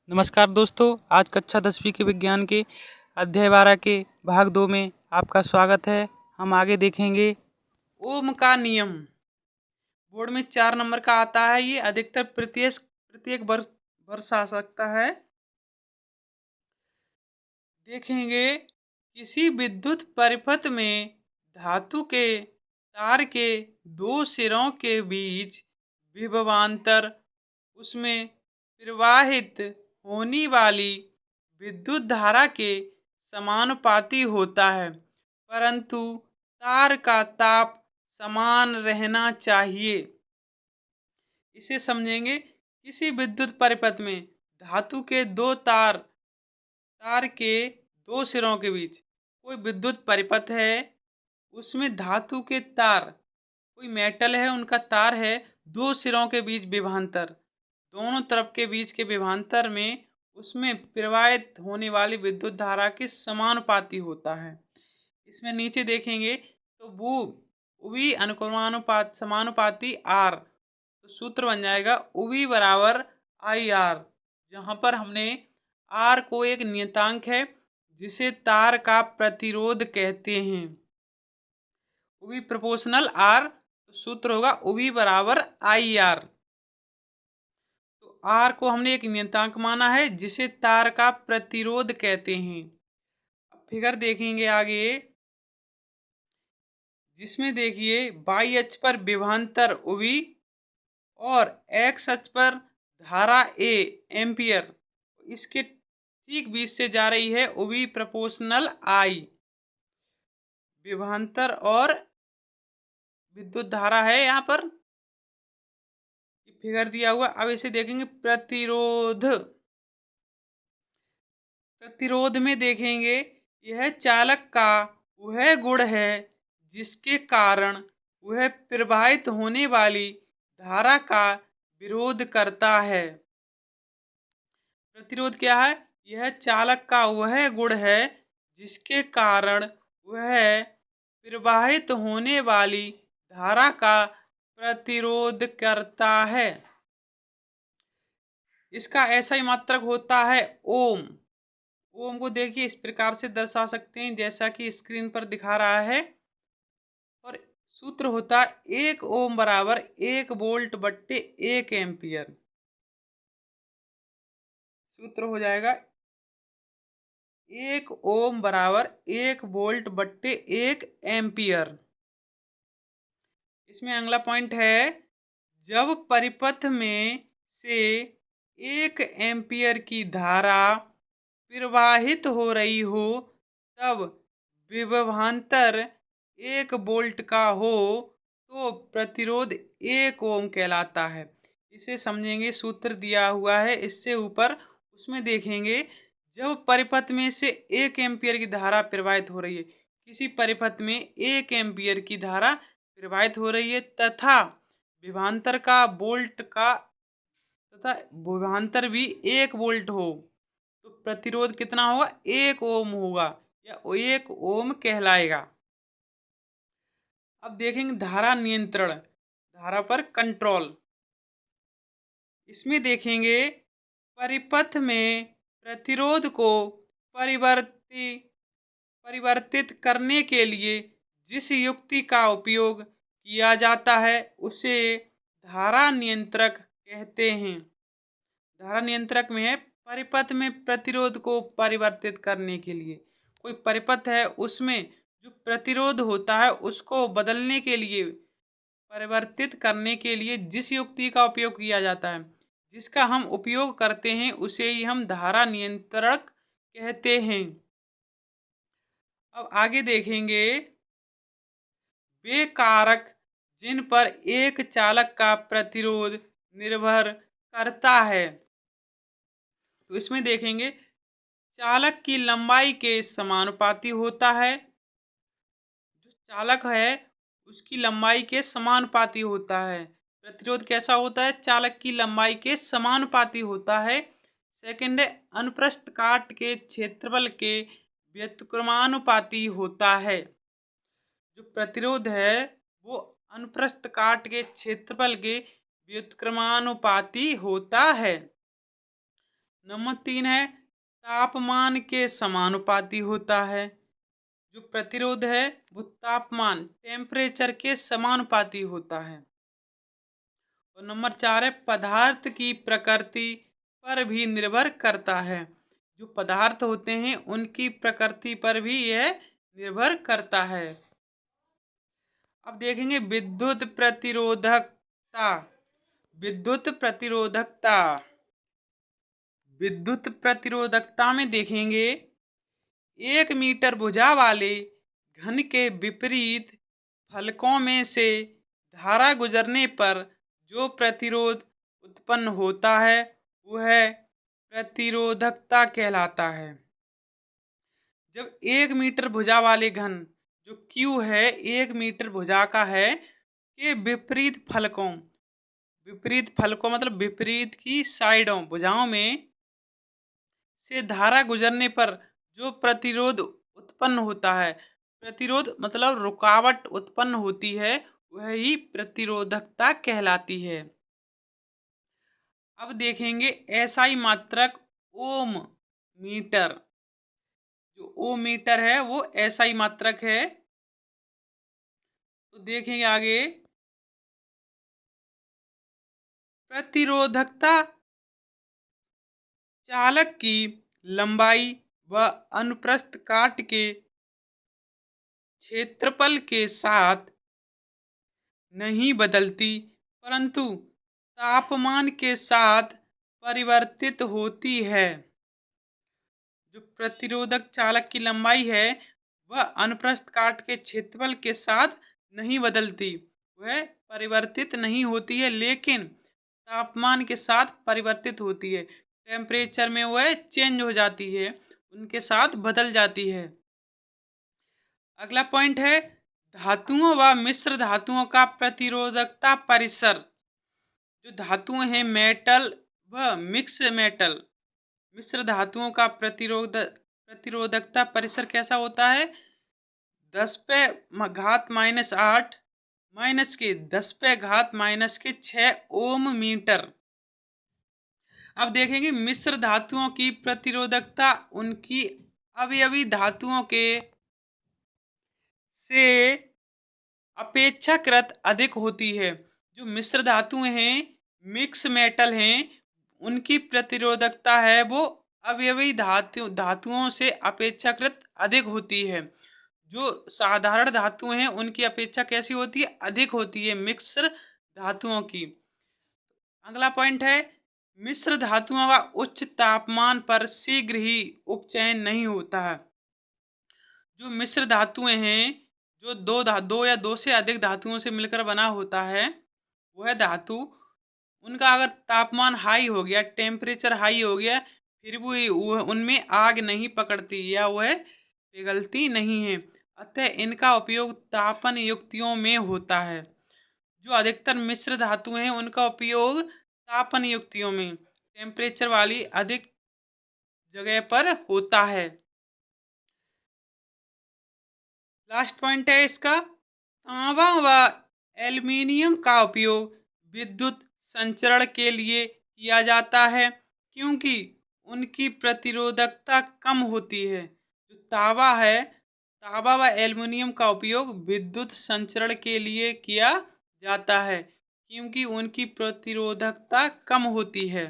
नमस्कार दोस्तों, आज कक्षा 10वीं के विज्ञान के अध्याय 12 के भाग 2 में आपका स्वागत है। हम आगे देखेंगे ओम का नियम। बोर्ड में 4 नंबर का आता है। ये अधिकतर प्रत्येक वर्ष आ सकता है। देखेंगे किसी विद्युत परिपथ में धातु के तार के दो सिरों के बीच विभवांतर उसमें प्रवाहित होने वाली विद्युत धारा के समानुपाती होता है, परंतु तार का ताप समान रहना चाहिए। इसे समझेंगे। किसी विद्युत परिपथ में धातु के तार के दो सिरों के बीच कोई विद्युत परिपथ है, उसमें धातु के तार, कोई मेटल है, उनका तार है, दो सिरों के बीच विभवांतर, दोनों तरफ के बीच के विभवांतर में उसमें प्रवाहित होने वाली विद्युत धारा के समानुपाती होता है। इसमें नीचे देखेंगे तो वो भी अनुक्रमानुपात समानुपाती आर, तो सूत्र बन जाएगा उवी बराबर आई आर, जहां पर हमने आर को एक नियतांक है जिसे तार का प्रतिरोध कहते हैं। उवी प्रोपोर्शनल आर, तो सूत्र होगा उवी बराबर आई आर। तो आर को हमने एक नियतांक माना है जिसे तार का प्रतिरोध कहते हैं। अब फिगर देखेंगे आगे, जिसमें देखिए बाई अक्ष पर विभवांतर उवी और एक्स अक्ष पर धारा ए एम्पियर, इसके ठीक बीच से जा रही है उवी प्रोपोर्शनल आई। विभवांतर और विद्युत धारा है यहाँ पर, फिगर दिया हुआ। अब इसे देखेंगे प्रतिरोध में देखेंगे यह चालक का वह गुण है जिसके कारण वह प्रवाहित होने वाली धारा का विरोध करता है। प्रतिरोध क्या है? यह चालक का वह गुण है जिसके कारण वह प्रवाहित होने वाली धारा का प्रतिरोध करता है। इसका ऐसा ही मात्रक होता है ओम। ओम को देखिए इस प्रकार से दर्शा सकते हैं जैसा कि स्क्रीन पर दिखा रहा है, और सूत्र होता है 1 ओम बराबर 1 वोल्ट बट्टे 1 एम्पियर। सूत्र हो जाएगा 1 ओम बराबर 1 वोल्ट बट्टे 1 एम्पियर। इसमें अगला पॉइंट है, जब परिपथ में से 1 एम्पियर की धारा प्रवाहित हो रही हो तब विभवांतर 1 वोल्ट का हो तो प्रतिरोध 1 ओम कहलाता है। इसे समझेंगे। सूत्र दिया हुआ है इससे ऊपर, उसमें देखेंगे जब परिपथ में से 1 एम्पियर की धारा प्रवाहित हो रही है, किसी परिपथ में 1 एम्पियर की धारा प्रवाहित हो रही है तथा विभवांतर का वोल्ट का तथा विभवांतर भी 1 वोल्ट हो, तो प्रतिरोध कितना होगा? 1 ओम होगा या 1 ओम कहलाएगा। अब देखेंगे धारा नियंत्रण, धारा पर कंट्रोल। इसमें देखेंगे परिपथ में प्रतिरोध को परिवर्तित करने के लिए जिस युक्ति का उपयोग किया जाता है उसे धारा नियंत्रक कहते हैं। धारा नियंत्रक में है परिपथ में प्रतिरोध को परिवर्तित करने के लिए, कोई परिपथ है उसमें जो प्रतिरोध होता है उसको बदलने के लिए, परिवर्तित करने के लिए जिस युक्ति का उपयोग किया जाता है, जिसका हम उपयोग करते हैं, उसे ही हम धारा नियंत्रक कहते हैं। अब आगे देखेंगे वे कारक जिन पर एक चालक का प्रतिरोध निर्भर करता है। तो इसमें देखेंगे चालक की लंबाई के समानुपाती होता है। जो चालक है उसकी लंबाई के समानुपाती होता है। प्रतिरोध कैसा होता है? चालक की लंबाई के समानुपाती होता है। सेकंड है अनुप्रस्थ काट के क्षेत्रफल के व्युत्क्रमानुपाती होता है। जो प्रतिरोध है वो अनुप्रस्थ काट के क्षेत्रफल के व्युत्क्रमानुपाती होता है। नंबर 3 है तापमान के समानुपाती होता है। जो प्रतिरोध है वो तापमान टेम्परेचर के समानुपाती होता है। और नंबर 4 है पदार्थ की प्रकृति पर भी निर्भर करता है। जो पदार्थ होते हैं उनकी प्रकृति पर भी यह निर्भर करता है। अब देखेंगे विद्युत प्रतिरोधकता। विद्युत प्रतिरोधकता विद्युत प्रतिरोधकता में देखेंगे 1 मीटर भुजा वाले घन के विपरीत फलकों में से धारा गुजरने पर जो प्रतिरोध उत्पन्न होता है वह प्रतिरोधकता कहलाता है। जब 1 मीटर भुजा वाले घन जो Q है 1 मीटर भुजा का है के विपरीत फलकों मतलब विपरीत की साइडों भुजाओं में से धारा गुजरने पर जो प्रतिरोध उत्पन्न होता है, प्रतिरोध मतलब रुकावट उत्पन्न होती है, वह ही प्रतिरोधकता कहलाती है। अब देखेंगे एसआई मात्रक ओम मीटर। जो ओम मीटर है वो एसआई मात्रक है। तो देखेंगे आगे प्रतिरोधकता चालक की लंबाई व अनुप्रस्थ काट के क्षेत्रफल के साथ नहीं बदलती परंतु तापमान के साथ परिवर्तित होती है। जो प्रतिरोधक चालक की लंबाई है वह अनुप्रस्थ काट के क्षेत्रफल के साथ नहीं बदलती, वह परिवर्तित नहीं होती है, लेकिन तापमान के साथ परिवर्तित होती है। टेम्परेचर में वह चेंज हो जाती है, उनके साथ बदल जाती है। अगला पॉइंट है धातुओं व मिश्र धातुओं का प्रतिरोधकता परिसर। जो धातुएं हैं मेटल व मिक्स मेटल मिश्र धातुओं का प्रतिरोधकता परिसर कैसा होता है? 10 पे घात -8 माइनस के 10 पे घात -6 ओम मीटर। अब देखेंगे मिश्र धातुओं की प्रतिरोधकता उनकी अवयवी धातुओं के से अपेक्षाकृत अधिक होती है। जो मिश्र धातुएं हैं मिक्स मेटल हैं उनकी प्रतिरोधकता है वो अवयवी धातुओं से अपेक्षाकृत अधिक होती है। जो साधारण धातुएं हैं उनकी अपेक्षा कैसी होती है? अधिक होती है मिश्र धातुओं की। अगला पॉइंट है मिश्र धातुओं का उच्च तापमान पर शीघ्र ही उपचयन नहीं होता है। जो मिश्र धातुएं हैं जो दो या दो से अधिक धातुओं से मिलकर बना होता है वह धातु उनका अगर तापमान हाई हो गया टेम्परेचर हाई हो गया फिर भी उनमें आग नहीं पकड़ती या वह पिघलती नहीं है, अतः इनका उपयोग तापन युक्तियों में होता है। जो अधिकतर मिश्र धातुएं हैं उनका उपयोग तापन युक्तियों में टेम्परेचर वाली अधिक जगह पर होता है। लास्ट पॉइंट है इसका तांबा व एल्युमिनियम का उपयोग विद्युत संचरण के लिए किया जाता है क्योंकि उनकी प्रतिरोधकता कम होती है। जो तांबा व एल्युमिनियम का उपयोग विद्युत संचरण के लिए किया जाता है क्योंकि उनकी प्रतिरोधकता कम होती है।